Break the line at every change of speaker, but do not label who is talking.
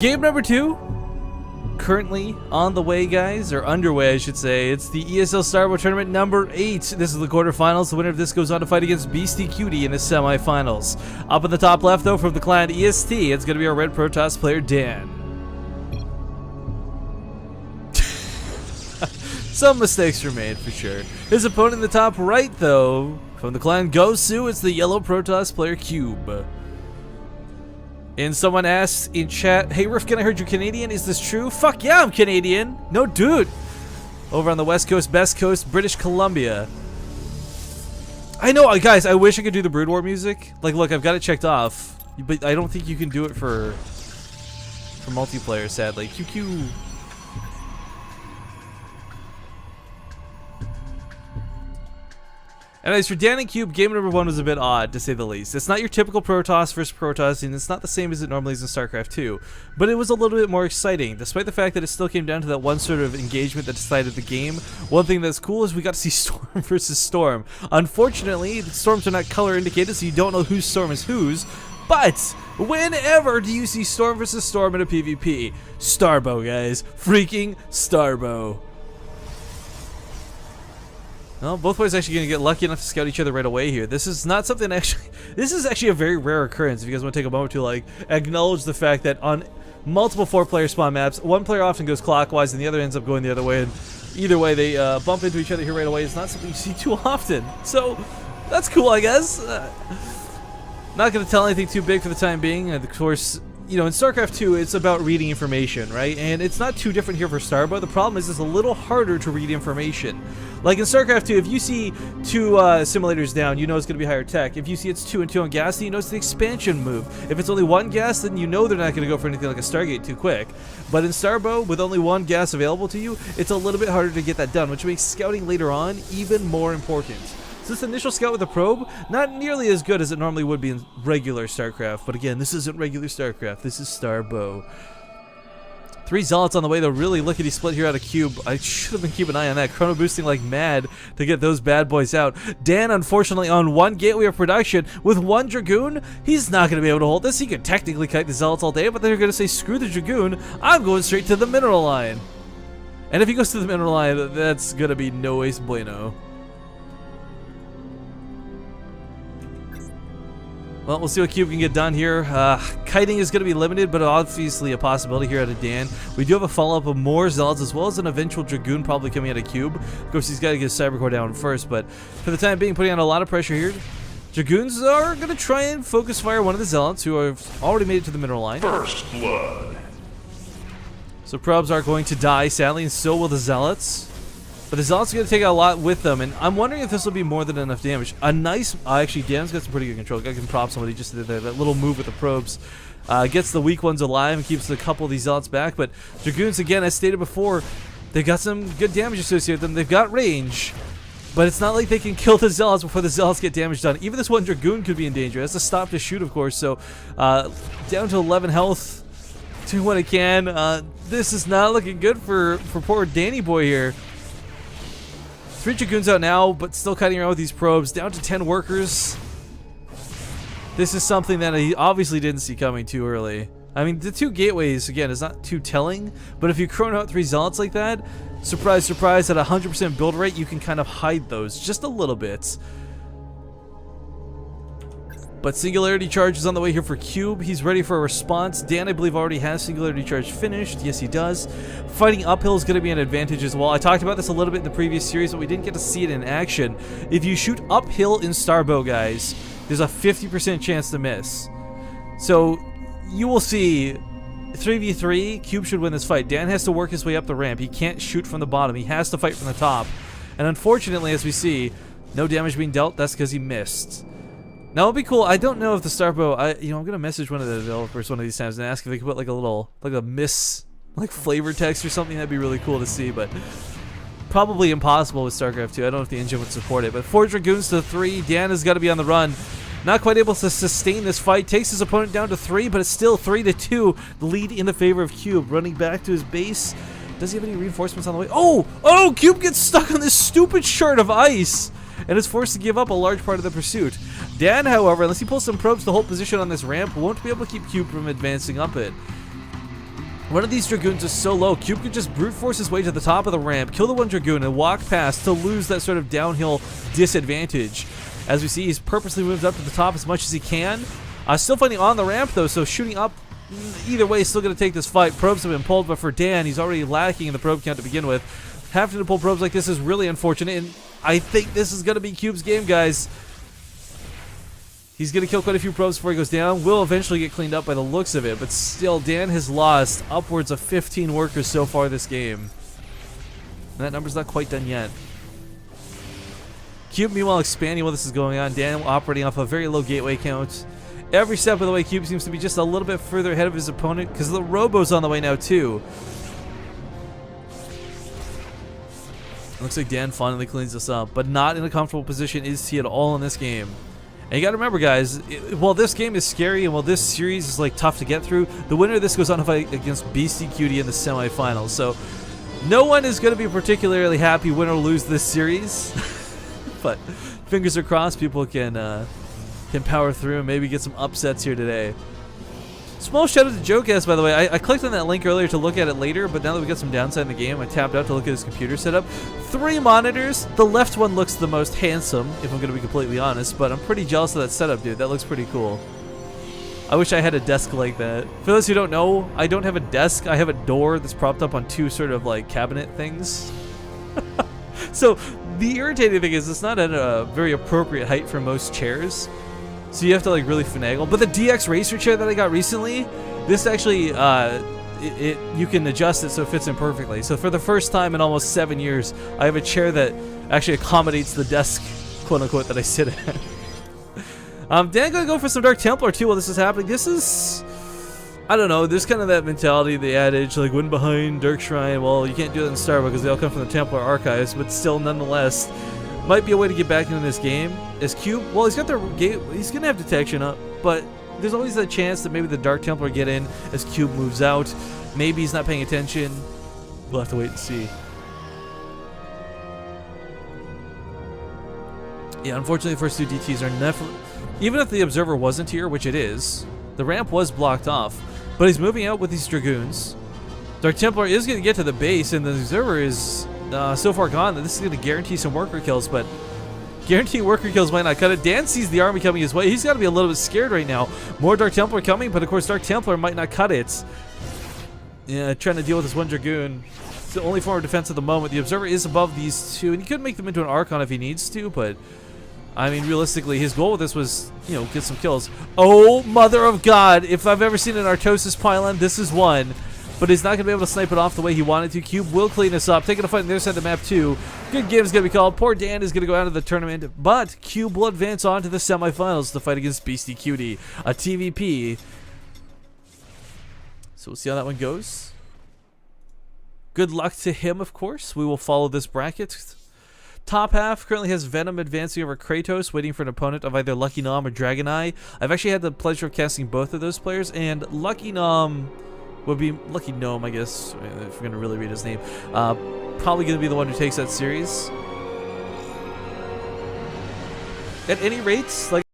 Game number 2, currently on the way, guys, or underway, I should say. It's the ESL STARBOW tournament number 8. This is the quarterfinals. The winner of this goes on to fight against Beastie Cutie in the semifinals. Up in the top left, though, from the clan EST, it's going to be our red Protoss player, Dan. Some mistakes were made, for sure. His opponent in the top right, though, from the clan Gosu, it's the yellow Protoss player, Cube. And someone asks in chat, hey Rifkin, I heard you're Canadian, is this true? Fuck yeah, I'm Canadian! No dude! Over on the west coast, best coast, British Columbia. I know, guys, I wish I could do the Brood War music. Like, look, I've got it checked off. But I don't think you can do it for multiplayer, sadly. QQ. Anyways, for Dan and Cube, game number 1 was a bit odd, to say the least. It's not your typical Protoss versus Protoss, and it's not the same as it normally is in StarCraft 2. But it was a little bit more exciting, despite the fact that it still came down to that one sort of engagement that decided the game. One thing that's cool is we got to see Storm versus Storm. Unfortunately, the Storms are not color indicated, so you don't know whose Storm is whose. But whenever do you see Storm versus Storm in a PvP? STARBOW, guys. Freaking STARBOW. Well, both players actually going to get lucky enough to scout each other right away here. This is not something this is actually a very rare occurrence. If you guys want to take a moment to like acknowledge the fact that on multiple 4-player spawn maps, one player often goes clockwise and the other ends up going the other way. And either way, they bump into each other here right away. It's not something you see too often. So that's cool, I guess. Not going to tell anything too big for the time being. Of course, you know, in StarCraft 2, it's about reading information, right? And it's not too different here for STARBOW. The problem is it's a little harder to read information. Like in StarCraft 2, if you see 2 simulators down, you know it's going to be higher tech. If you see it's 2 and 2 on gas, then you know it's the expansion move. If it's only 1 gas, then you know they're not going to go for anything like a Stargate too quick. But in STARBOW, with only 1 gas available to you, it's a little bit harder to get that done, which makes scouting later on even more important. So this initial scout with a probe, not nearly as good as it normally would be in regular StarCraft. But again, this isn't regular StarCraft. This is STARBOW. 3 Zealots on the way, though. Really lickety split here out of Cube. I should have been keeping an eye on that. Chrono boosting like mad to get those bad boys out. Dan, unfortunately, on 1 gateway of production with 1 Dragoon. He's not going to be able to hold this. He could technically kite the Zealots all day, but they're going to say, screw the Dragoon. I'm going straight to the mineral line. And if he goes to the mineral line, that's going to be no ace bueno. Well, we'll see what Cube can get done here. Kiting is going to be limited, but obviously a possibility here out of Dan. We do have a follow-up of more Zealots, as well as an eventual Dragoon probably coming out of Cube. Of course, he's got to get Cybercore down first, but for the time being, putting on a lot of pressure here. Dragoons are going to try and focus fire one of the Zealots, who have already made it to the mineral line.
First blood.
So probes are going to die, sadly, and so will the Zealots. But the Zealots are going to take out a lot with them, and I'm wondering if this will be more than enough damage. A nice, actually, Dan's got some pretty good control. I can prop somebody just did that little move with the probes. Gets the weak ones alive and keeps a couple of these Zealots back. But Dragoons, again, as stated before, they've got some good damage associated with them. They've got range, but it's not like they can kill the Zealots before the Zealots get damage done. Even this one Dragoon could be in danger. That's a stop to shoot, of course. So down to 11 health, doing what it can. This is not looking good for poor Danny boy here. 3 Dragoons out now, but still kiting around with these probes. Down to 10 workers. This is something that he obviously didn't see coming too early. I mean, the 2 gateways, again, is not too telling, but if you chrono out 3 Zealots like that, surprise, surprise, at 100% build rate, you can kind of hide those just a little bit. But Singularity Charge is on the way here for Cube. He's ready for a response. Dan, I believe, already has Singularity Charge finished. Yes, he does. Fighting uphill is going to be an advantage as well. I talked about this a little bit in the previous series, but we didn't get to see it in action. If you shoot uphill in STARBOW, guys, there's a 50% chance to miss. So you will see 3v3, Cube should win this fight. Dan has to work his way up the ramp. He can't shoot from the bottom. He has to fight from the top. And unfortunately, as we see, no damage being dealt. That's because he missed. Now it'll be cool. I don't know if the STARBOW. I'm gonna message one of the developers one of these times and ask if they could put like a little, like a flavor text or something. That'd be really cool to see, but probably impossible with StarCraft 2. I don't know if the engine would support it. But 4 Dragoons to 3. Dan has got to be on the run. Not quite able to sustain this fight. Takes his opponent down to 3, but it's still 3-2. The lead in the favor of Cube. Running back to his base. Does he have any reinforcements on the way? Oh! Cube gets stuck on this stupid shard of ice and is forced to give up a large part of the pursuit. Dan, however, unless he pulls some probes to hold position on this ramp, won't be able to keep Cube from advancing up it. One of these Dragoons is so low, Cube can just brute force his way to the top of the ramp, kill the one Dragoon, and walk past to lose that sort of downhill disadvantage. As we see, he's purposely moved up to the top as much as he can. Still fighting on the ramp, though, so shooting up, either way, is still going to take this fight. Probes have been pulled, but for Dan, he's already lacking in the probe count to begin with. Having to pull probes like this is really unfortunate, and I think this is going to be Cube's game, guys. He's going to kill quite a few probes before he goes down. Will eventually get cleaned up by the looks of it, but still, Dan has lost upwards of 15 workers so far this game. And that number's not quite done yet. Cube, meanwhile, expanding while this is going on. Dan operating off a very low gateway count. Every step of the way, Cube seems to be just a little bit further ahead of his opponent because the Robo's on the way now, too. Looks like Dan finally cleans this up, but not in a comfortable position is he at all in this game. And you gotta remember, guys, while this game is scary and while this series is like tough to get through, the winner of this goes on to fight against BaseTTV in the semifinals. So no one is going to be a particularly happy win or lose this series. But fingers are crossed, people can power through and maybe get some upsets here today. Small shout out to JoeCast, by the way. I clicked on that link earlier to look at it later, but now that we got some downside in the game, I tapped out to look at his computer setup. 3 monitors. The left one looks the most handsome, if I'm going to be completely honest, but I'm pretty jealous of that setup, dude. That looks pretty cool. I wish I had a desk like that. For those who don't know, I don't have a desk. I have a door that's propped up on 2 sort of like cabinet things. So the irritating thing is it's not at a very appropriate height for most chairs. So you have to like really finagle. But the DX Racer chair that I got recently, this actually, you can adjust it so it fits in perfectly. So for the first time in almost 7 years, I have a chair that actually accommodates the desk, quote unquote, that I sit at. Dan gonna go for some Dark Templar too while this is happening. This is, I don't know, there's kind of that mentality, the adage, like win behind Dark Shrine. Well, you can't do that in STARBOW because they all come from the Templar archives, but still, nonetheless, might be a way to get back into this game. As Cube, well, he's got the gate, he's gonna have detection up, but there's always that chance that maybe the Dark Templar get in as Cube moves out. Maybe he's not paying attention. We'll have to wait and see. Yeah, unfortunately, the first 2 DTs are never. Even if the Observer wasn't here, which it is, the ramp was blocked off, but he's moving out with these Dragoons. Dark Templar is going to get to the base, and the Observer is so far gone that this is going to guarantee some worker kills, but guaranteeing worker kills might not cut it. Dan sees the army coming his way. He's got to be a little bit scared right now. More Dark Templar coming, but of course Dark Templar might not cut it. Yeah, trying to deal with this one Dragoon. It's the only form of defense at the moment. The Observer is above these 2, and he could make them into an Archon if he needs to, but I mean, realistically, his goal with this was, you know, get some kills. Oh, mother of God. If I've ever seen an Artosis pylon, this is one. But he's not going to be able to snipe it off the way he wanted to. Cube will clean this up. Taking a fight on the other side of the map, too. Good game is going to be called. Poor Dan is going to go out of the tournament. But Cube will advance on to the semifinals to fight against BaseTTV, a TVP. So we'll see how that one goes. Good luck to him, of course. We will follow this bracket. Top half currently has Venom advancing over Kratos, waiting for an opponent of either Lucky Nom or Dragon Eye. I've actually had the pleasure of casting both of those players, and Lucky Nom would be Lucky Gnome, I guess, if we're going to really read his name. Probably going to be the one who takes that series. At any rate, like